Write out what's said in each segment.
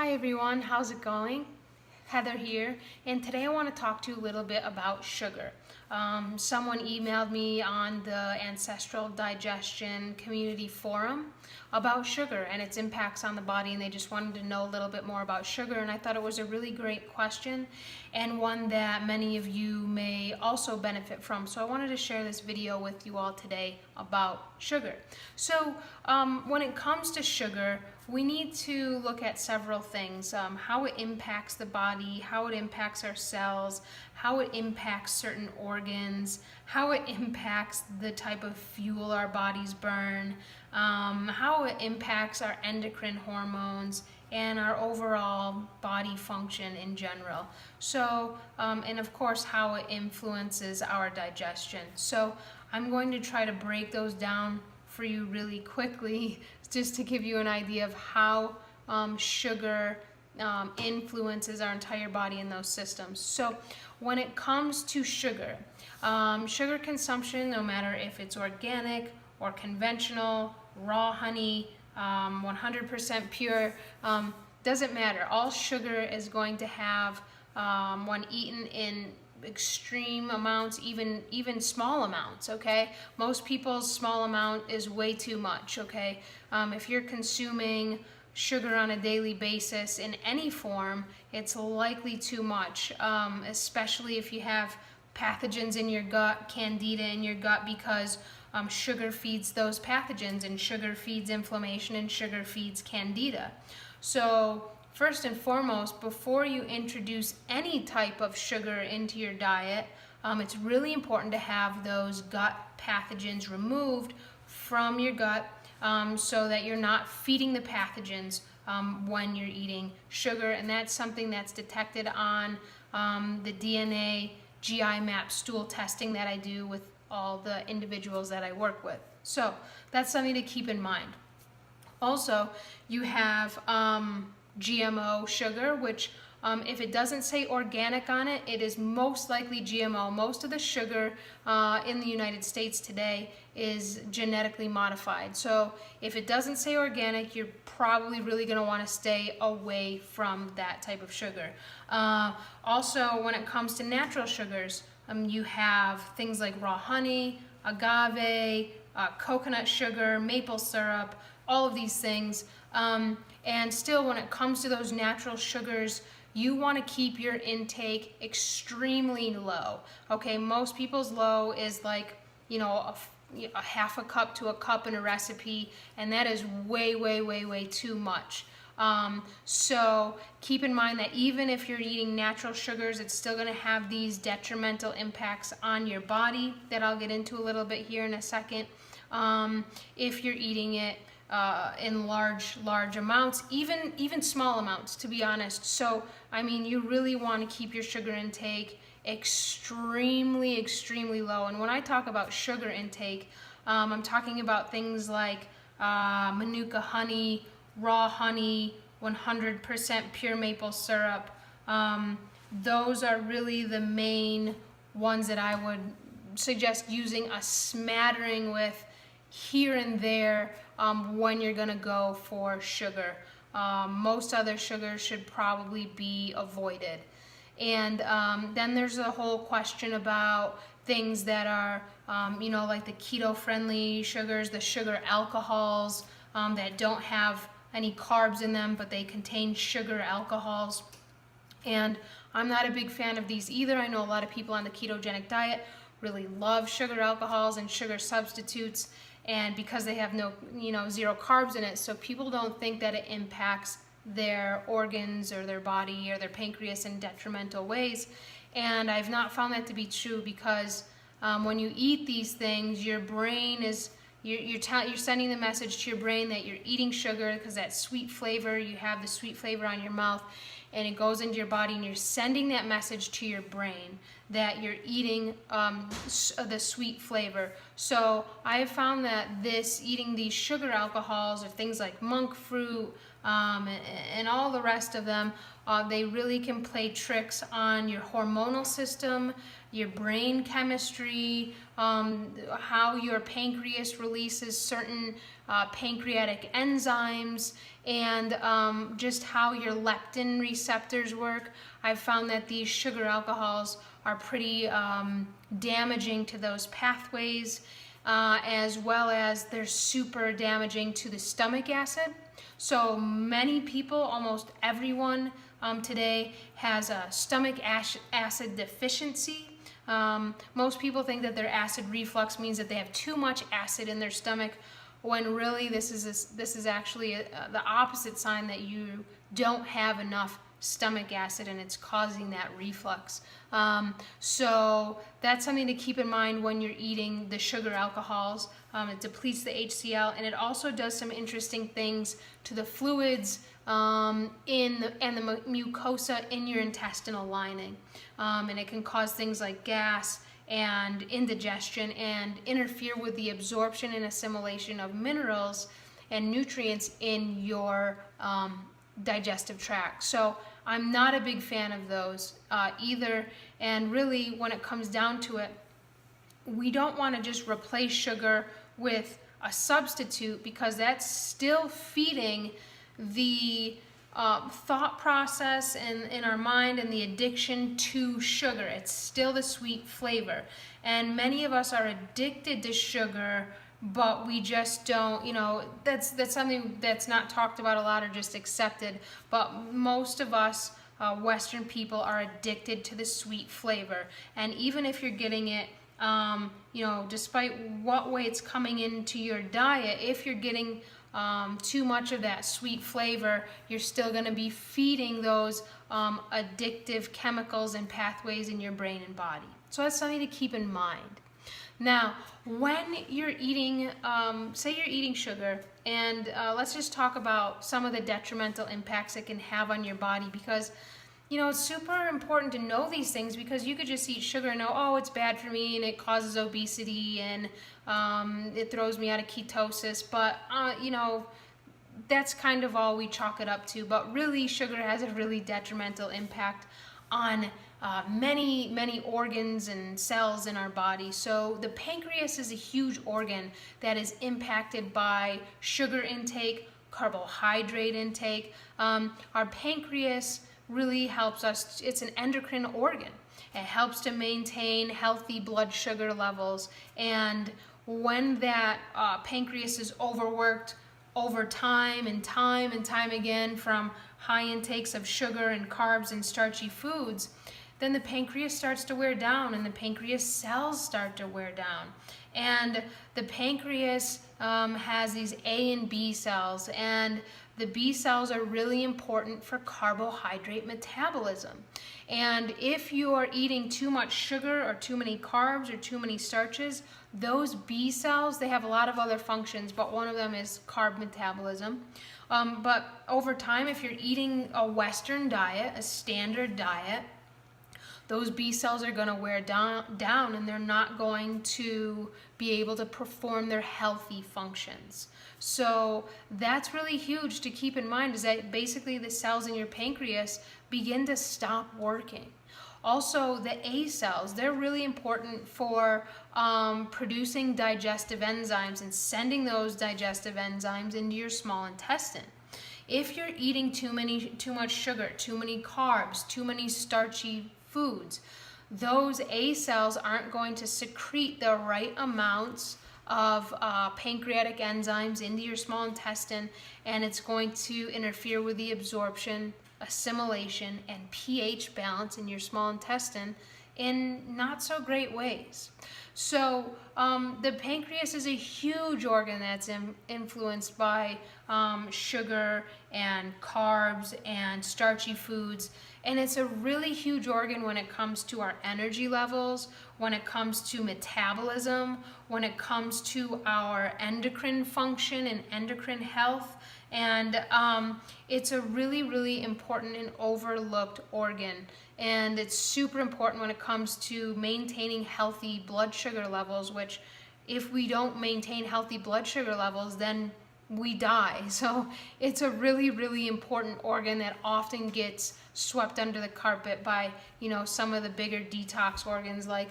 Hi everyone, how's it going? Heather here, and today I want to talk to you a little bit about sugar. Someone emailed me on the Ancestral Digestion Community Forum about sugar and its impacts on the body, and they just wanted to know a little bit more about sugar, and I thought it was a really great question and one that many of you may also benefit from. So I wanted to share this video with you all today about sugar. So when it comes to sugar, we need to look at several things, how it impacts the body, how it impacts our cells, how it impacts certain organs, how it impacts the type of fuel our bodies burn, how it impacts our endocrine hormones, and our overall body function in general. So, and of course, how it influences our digestion. So I'm going to try to break those down for you really quickly, just to give you an idea of how sugar influences our entire body in those systems. So when it comes to sugar, sugar consumption, no matter if it's organic or conventional, raw honey, 100% pure, doesn't matter. All sugar is going to have, when eaten in extreme amounts, even small amounts, okay? Most people's small amount is way too much, okay? If you're consuming sugar on a daily basis in any form, it's likely too much, especially if you have pathogens in your gut, candida in your gut, because sugar feeds those pathogens, and sugar feeds inflammation, and sugar feeds candida. So first and foremost, before you introduce any type of sugar into your diet, it's really important to have those gut pathogens removed from your gut, so that you're not feeding the pathogens when you're eating sugar. And that's something that's detected on the DNA GI map stool testing that I do with all the individuals that I work with. So that's something to keep in mind. Also, you have GMO sugar, which if it doesn't say organic on it, it is most likely GMO. Most of the sugar in the United States today is genetically modified. So if it doesn't say organic, you're probably really going to want to stay away from that type of sugar. Also, when it comes to natural sugars, you have things like raw honey, agave, coconut sugar, maple syrup, all of these things. And still, when it comes to those natural sugars, you want to keep your intake extremely low. Okay, most people's low is like, a half a cup to a cup in a recipe, and that is way too much. So keep in mind that even if you're eating natural sugars, it's still going to have these detrimental impacts on your body that I'll get into a little bit here in a second. If you're eating it in large amounts, even small amounts, to be honest. So I mean, you really want to keep your sugar intake extremely low. And when I talk about sugar intake, I'm talking about things like Manuka honey, raw honey, 100% pure maple syrup. Those are really the main ones that I would suggest using a smattering with here and there when you're gonna go for sugar. Most other sugars should probably be avoided. And then there's a whole question about things that are, like the keto-friendly sugars, the sugar alcohols that don't have any carbs in them, but they contain sugar alcohols. And I'm not a big fan of these either. I know a lot of people on the ketogenic diet really love sugar alcohols and sugar substitutes, and because they have zero carbs in it, so people don't think that it impacts their organs or their body or their pancreas in detrimental ways. And I've not found that to be true, because when you eat these things, your brain is you're sending the message to your brain that you're eating sugar, because that sweet flavor, you have the sweet flavor on your mouth, and it goes into your body, and you're sending that message to your brain that you're eating the sweet flavor. So I have found that eating these sugar alcohols, or things like monk fruit, and all the rest of them. They really can play tricks on your hormonal system, your brain chemistry, how your pancreas releases certain pancreatic enzymes, and just how your leptin receptors work. I've found that these sugar alcohols are pretty damaging to those pathways, as well as they're super damaging to the stomach acid. So many people, almost everyone today, has a stomach acid deficiency. Most people think that their acid reflux means that they have too much acid in their stomach, when really this is actually the opposite sign, that you don't have enough stomach acid and it's causing that reflux. So that's something to keep in mind when you're eating the sugar alcohols. It depletes the HCl, and it also does some interesting things to the fluids and the mucosa in your intestinal lining. And it can cause things like gas and indigestion, and interfere with the absorption and assimilation of minerals and nutrients in your digestive tract. So I'm not a big fan of those either. And really, when it comes down to it, we don't want to just replace sugar with a substitute, because that's still feeding the thought process in our mind and the addiction to sugar. It's still the sweet flavor. And many of us are addicted to sugar, but we just don't, that's something that's not talked about a lot or just accepted. But most of us, Western people, are addicted to the sweet flavor. And even if you're getting it, despite what way it's coming into your diet, if you're getting too much of that sweet flavor, you're still going to be feeding those addictive chemicals and pathways in your brain and body. So that's something to keep in mind. Now, when you're eating, say you're eating sugar, and let's just talk about some of the detrimental impacts it can have on your body, because it's super important to know these things, because you could just eat sugar and know, oh, it's bad for me and it causes obesity and it throws me out of ketosis, but that's kind of all we chalk it up to. But really, sugar has a really detrimental impact on many organs and cells in our body. So the pancreas is a huge organ that is impacted by sugar intake, carbohydrate intake. Our pancreas really helps us. It's an endocrine organ. It helps to maintain healthy blood sugar levels, and when that pancreas is overworked over time and time again from high intakes of sugar and carbs and starchy foods, then the pancreas starts to wear down, and the pancreas cells start to wear down. And the pancreas has these A and B cells, and the B cells are really important for carbohydrate metabolism. And if you are eating too much sugar or too many carbs or too many starches, those B cells, they have a lot of other functions, but one of them is carb metabolism. But over time, if you're eating a Western diet, a standard diet, those B cells are going to wear down, and they're not going to be able to perform their healthy functions. So that's really huge to keep in mind, is that basically the cells in your pancreas begin to stop working. Also, the A cells, they're really important for producing digestive enzymes and sending those digestive enzymes into your small intestine. If you're eating too much sugar, too many carbs, too many starchy foods, those A cells aren't going to secrete the right amounts of pancreatic enzymes into your small intestine, and it's going to interfere with the absorption, assimilation, and pH balance in your small intestine in not so great ways. So the pancreas is a huge organ that's influenced by sugar and carbs and starchy foods. And it's a really huge organ when it comes to our energy levels, when it comes to metabolism, when it comes to our endocrine function and endocrine health. And it's a really important and overlooked organ. And it's super important when it comes to maintaining healthy blood sugar levels, which if we don't maintain healthy blood sugar levels, then we die. So it's a really, really important organ that often gets swept under the carpet by, some of the bigger detox organs like,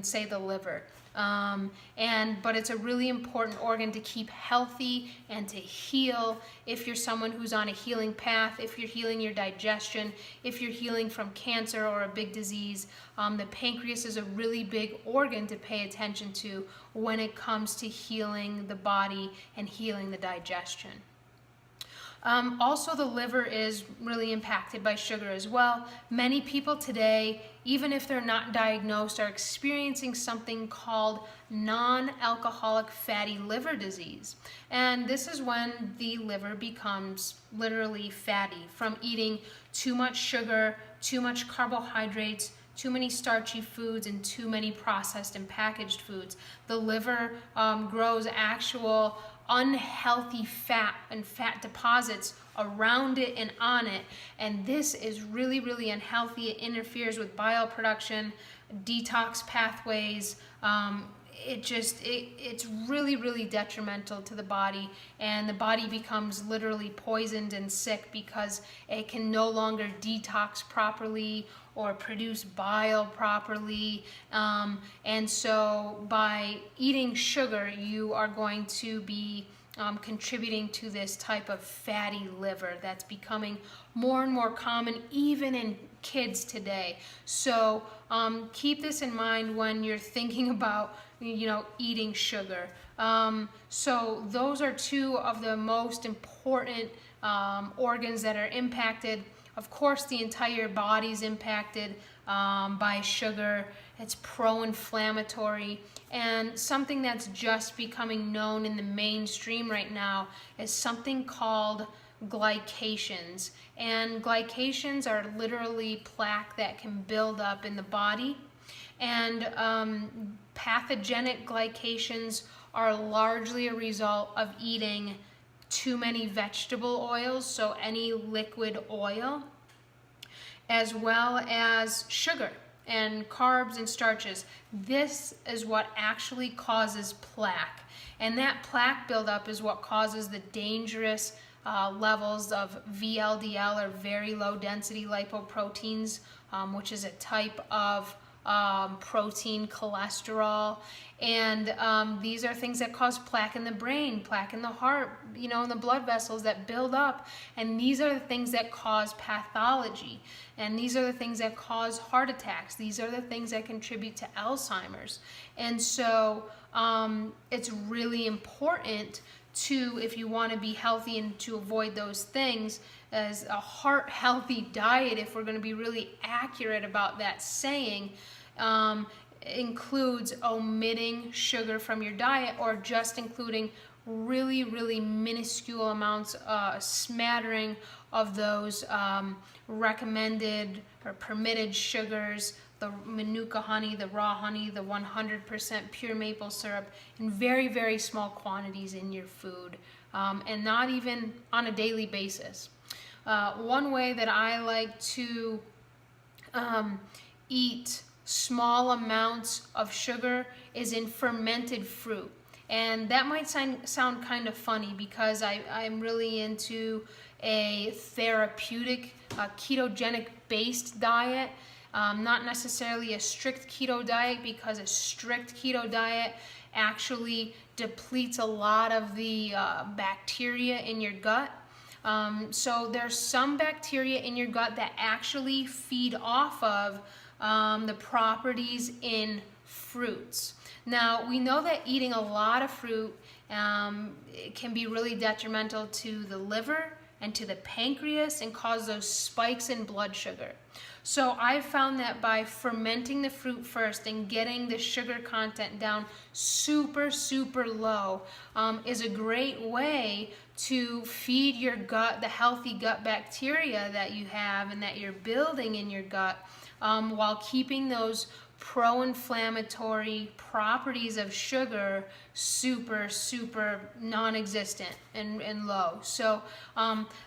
say, the liver. But it's a really important organ to keep healthy and to heal if you're someone who's on a healing path, if you're healing your digestion, if you're healing from cancer or a big disease. The pancreas is a really big organ to pay attention to when it comes to healing the body and healing the digestion. Also, the liver is really impacted by sugar as well. Many people today, even if they're not diagnosed, are experiencing something called non-alcoholic fatty liver disease. And this is when the liver becomes literally fatty from eating too much sugar, too much carbohydrates, too many starchy foods, and too many processed and packaged foods. The liver grows actual unhealthy fat and fat deposits around it and on it, and this is really, really unhealthy. It interferes with bile production, detox pathways. It's really, really detrimental to the body, and the body becomes literally poisoned and sick because it can no longer detox properly or produce bile properly. And so by eating sugar, you are going to be contributing to this type of fatty liver that's becoming more and more common even in kids today. So keep this in mind when you're thinking about eating sugar. So those are two of the most important organs that are impacted. Of course, the entire body's impacted by sugar. It's pro-inflammatory, and something that's just becoming known in the mainstream right now is something called glycations. And glycations are literally plaque that can build up in the body. And pathogenic glycations are largely a result of eating too many vegetable oils, so any liquid oil, as well as sugar and carbs and starches. This is what actually causes plaque. And that plaque buildup is what causes the dangerous levels of VLDL, or very low density lipoproteins, which is a type of protein cholesterol. And these are things that cause plaque in the brain, plaque in the heart, in the blood vessels that build up. And these are the things that cause pathology. And these are the things that cause heart attacks. These are the things that contribute to Alzheimer's. And so it's really important to, if you want to be healthy and to avoid those things, as a heart healthy diet, if we're going to be really accurate about that saying, includes omitting sugar from your diet, or just including really, really minuscule amounts, a smattering of those recommended or permitted sugars, the Manuka honey, the raw honey, the 100% pure maple syrup, in very, very small quantities in your food, and not even on a daily basis. One way that I like to eat small amounts of sugar is in fermented fruit. And that might sound kind of funny, because I'm really into a therapeutic, ketogenic based diet, not necessarily a strict keto diet, because a strict keto diet actually depletes a lot of the bacteria in your gut. So there's some bacteria in your gut that actually feed off of the properties in fruits. Now, we know that eating a lot of fruit it can be really detrimental to the liver and to the pancreas, and cause those spikes in blood sugar. So I've found that by fermenting the fruit first and getting the sugar content down super, super low is a great way to feed your gut the healthy gut bacteria that you have and that you're building in your gut, while keeping those pro-inflammatory properties of sugar super, super non-existent and low. So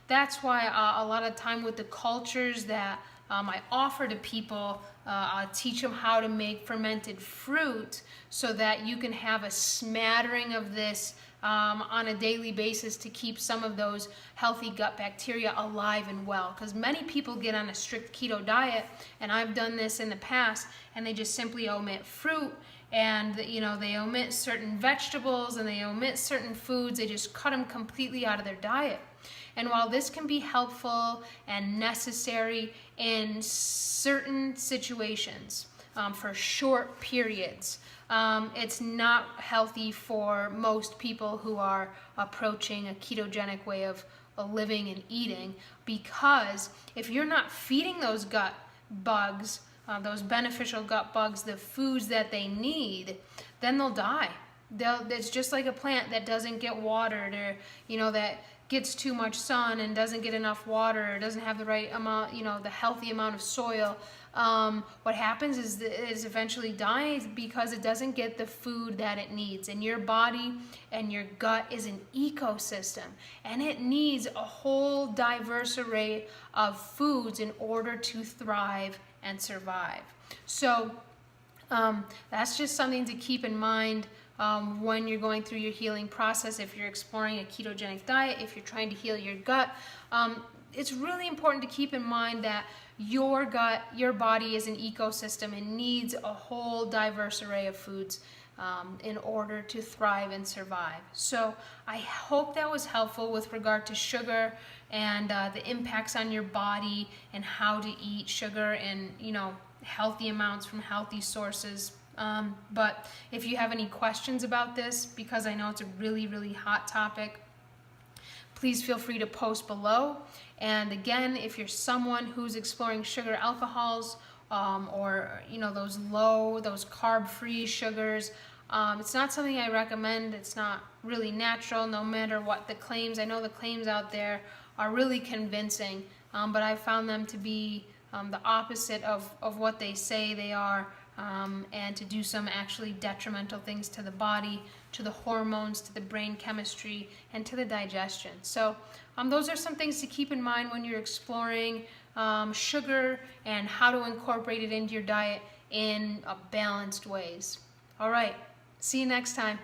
that's why a lot of time with the cultures that I offer to people, I teach them how to make fermented fruit so that you can have a smattering of this on a daily basis to keep some of those healthy gut bacteria alive and well. Because many people get on a strict keto diet, and I've done this in the past, and they just simply omit fruit, and they omit certain vegetables, and they omit certain foods. They just cut them completely out of their diet. And while this can be helpful and necessary in certain situations, for short periods, it's not healthy for most people who are approaching a ketogenic way of living and eating, because if you're not feeding those gut bugs, those beneficial gut bugs, the foods that they need, then they'll die. It's just like a plant that doesn't get watered, or that gets too much sun and doesn't get enough water, or doesn't have the right amount, the healthy amount of soil. What happens is it eventually dies because it doesn't get the food that it needs. And your body and your gut is an ecosystem, and it needs a whole diverse array of foods in order to thrive and survive. So that's just something to keep in mind when you're going through your healing process. If you're exploring a ketogenic diet, if you're trying to heal your gut, it's really important to keep in mind that your gut, your body is an ecosystem and needs a whole diverse array of foods in order to thrive and survive. So I hope that was helpful with regard to sugar and the impacts on your body, and how to eat sugar and healthy amounts from healthy sources. But if you have any questions about this, because I know it's a really, really hot topic, please feel free to post below. And again, if you're someone who's exploring sugar alcohols, or those carb-free sugars, it's not something I recommend. It's not really natural, no matter what the claims. I know the claims out there are really convincing, but I found them to be the opposite of what they say they are, and to do some actually detrimental things to the body, to the hormones, to the brain chemistry, and to the digestion. So those are some things to keep in mind when you're exploring sugar and how to incorporate it into your diet in balanced ways. All right, see you next time.